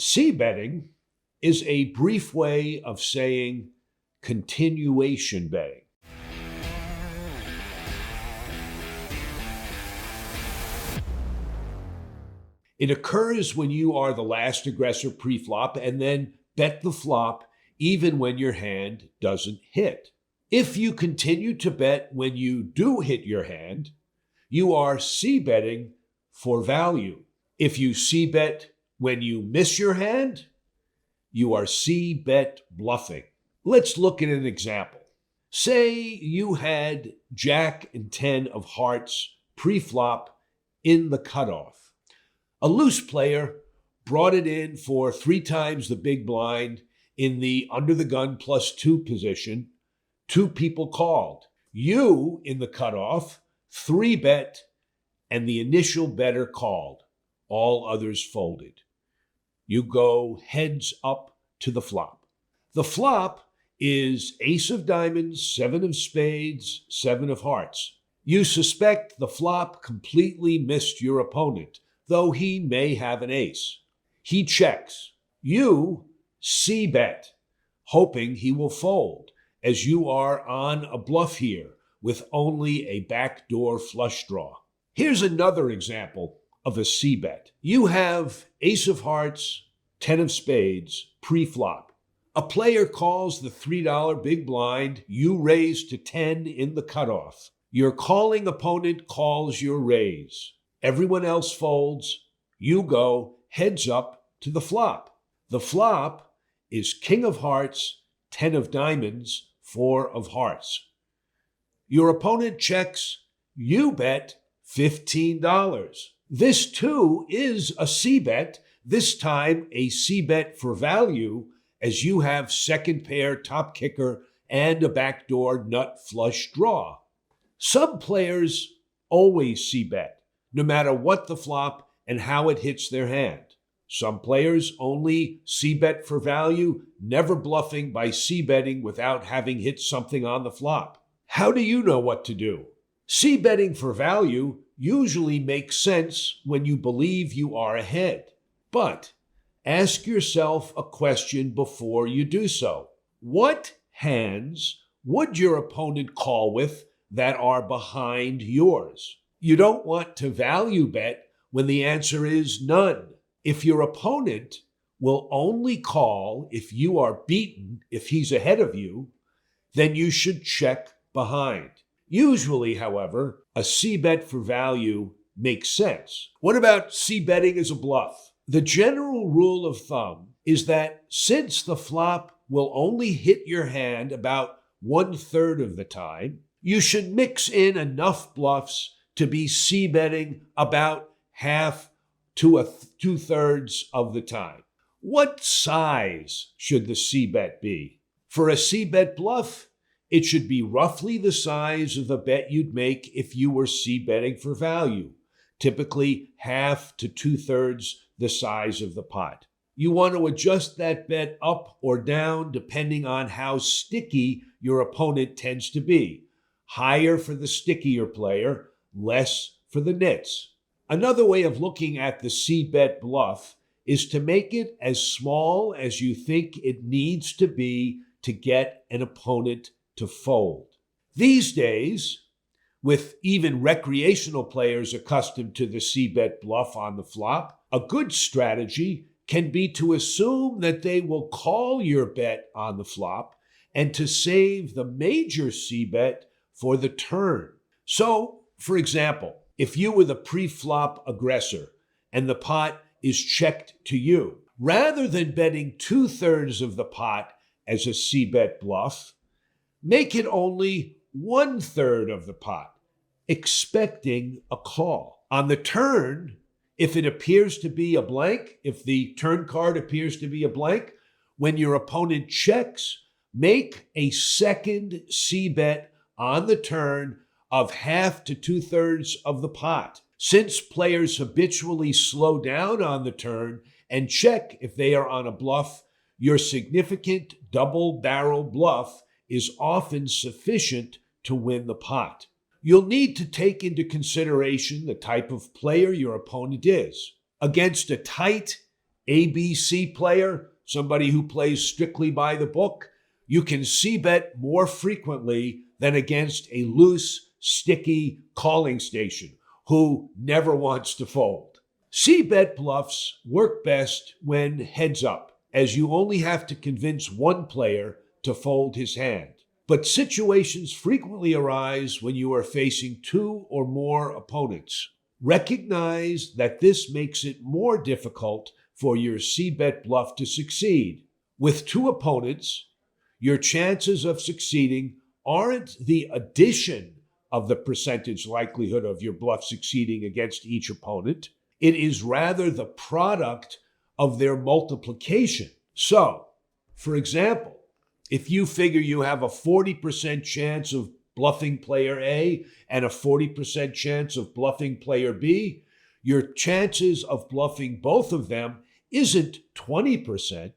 C-betting is a brief way of saying continuation betting. It occurs when you are the last aggressor pre-flop and then bet the flop even when your hand doesn't hit. If you continue to bet when you do hit your hand, you are C-betting for value. If you C-bet when you miss your hand, you are C-bet bluffing. Let's look at an example. Say you had Jack and 10 of hearts pre-flop in the cutoff. A loose player brought it in for 3 times the big blind in the under the gun +2 position. 2 people called. You, in the cutoff, 3-bet, and the initial better called. All others folded. You go heads up to the flop. The flop is ace of diamonds, 7 of spades, 7 of hearts. You suspect the flop completely missed your opponent, though he may have an ace. He checks. You C-bet, hoping he will fold, as you are on a bluff here with only a backdoor flush draw. Here's another example of a C-bet. You have ace of hearts, 10 of spades, pre-flop. A player calls the $3 big blind. You raise to 10 in the cutoff. Your calling opponent calls your raise. Everyone else folds. You go heads up to the flop. The flop is king of hearts, 10 of diamonds, 4 of hearts. Your opponent checks. You bet $15. This too is a C-bet, this time a C-bet for value, as you have second pair top kicker and a backdoor nut flush draw. Some players always C-bet, no matter what the flop and how it hits their hand. Some players only C-bet for value, never bluffing by C-betting without having hit something on the flop. How do you know what to do? C-betting for value usually makes sense when you believe you are ahead. But ask yourself a question before you do so. What hands would your opponent call with that are behind yours? You don't want to value bet when the answer is none. If your opponent will only call if you are beaten, if he's ahead of you, then you should check behind. Usually, however, a C-bet for value makes sense. What about C-betting as a bluff? The general rule of thumb is that since the flop will only hit your hand about 1/3 of the time, you should mix in enough bluffs to be C-betting about half to 2/3 of the time. What size should the C-bet be? For a C-bet bluff, it should be roughly the size of the bet you'd make if you were C-betting for value, typically half to 2/3 the size of the pot. You want to adjust that bet up or down depending on how sticky your opponent tends to be. Higher for the stickier player, less for the nits. Another way of looking at the C-bet bluff is to make it as small as you think it needs to be to get an opponent to fold. These days, with even recreational players accustomed to the C-bet bluff on the flop, a good strategy can be to assume that they will call your bet on the flop and to save the major C-bet for the turn. So, for example, if you were the pre-flop aggressor and the pot is checked to you, rather than betting 2/3 of the pot as a C-bet bluff, make it only 1/3 of the pot, expecting a call. On the turn, if it appears to be a blank, if the turn card appears to be a blank, when your opponent checks, make a second C-bet on the turn of half to 2/3 of the pot. Since players habitually slow down on the turn and check if they are on a bluff, your significant double barrel bluff is often sufficient to win the pot. You'll need to take into consideration the type of player your opponent is. Against a tight ABC player, somebody who plays strictly by the book, you can c-bet more frequently than against a loose, sticky calling station who never wants to fold. C-bet bluffs work best when heads up, as you only have to convince one player to fold his hand. But situations frequently arise when you are facing two or more opponents. Recognize that this makes it more difficult for your c-bet bluff to succeed. With two opponents, your chances of succeeding aren't the addition of the percentage likelihood of your bluff succeeding against each opponent. It is rather the product of their multiplication. So, for example, if you figure you have a 40% chance of bluffing player A and a 40% chance of bluffing player B, your chances of bluffing both of them isn't 20%,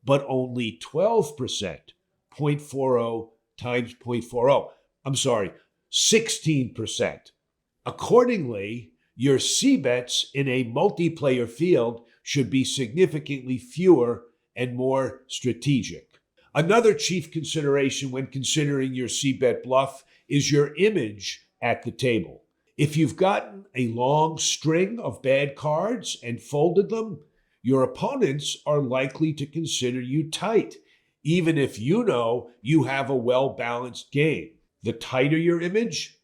but only 12%. 0.40 times 0.40. I'm sorry, 16%. Accordingly, your c-bets in a multiplayer field should be significantly fewer and more strategic. Another chief consideration when considering your c-bet bluff is your image at the table. If you've gotten a long string of bad cards and folded them, your opponents are likely to consider you tight, even if you know you have a well-balanced game. The tighter your image,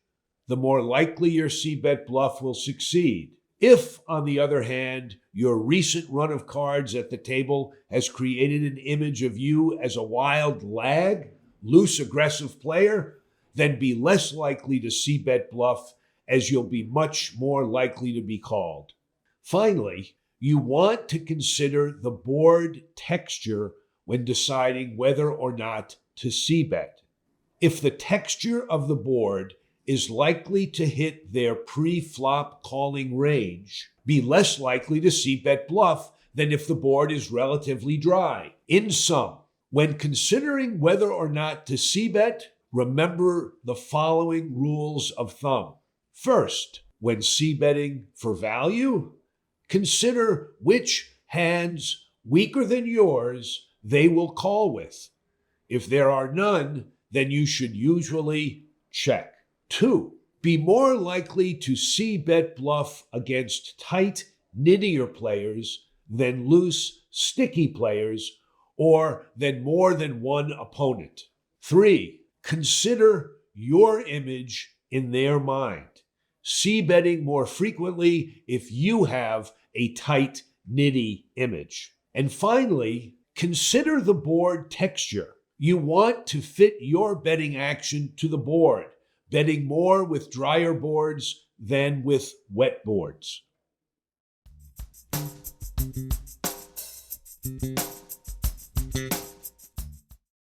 the more likely your c-bet bluff will succeed. If, on the other hand, your recent run of cards at the table has created an image of you as a wild lag, loose, aggressive player, then be less likely to c-bet bluff, as you'll be much more likely to be called. Finally, you want to consider the board texture when deciding whether or not to c-bet. If the texture of the board is likely to hit their pre-flop calling range, be less likely to c-bet bluff than if the board is relatively dry. In sum, when considering whether or not to c-bet, remember the following rules of thumb. First, when c-betting for value, consider which hands weaker than yours they will call with. If there are none, then you should usually check. 2, be more likely to c-bet bluff against tight, nittier players than loose, sticky players, or than more than one opponent. 3, consider your image in their mind. C-betting more frequently if you have a tight, nitty image. And finally, consider the board texture. You want to fit your betting action to the board, betting more with drier boards than with wet boards.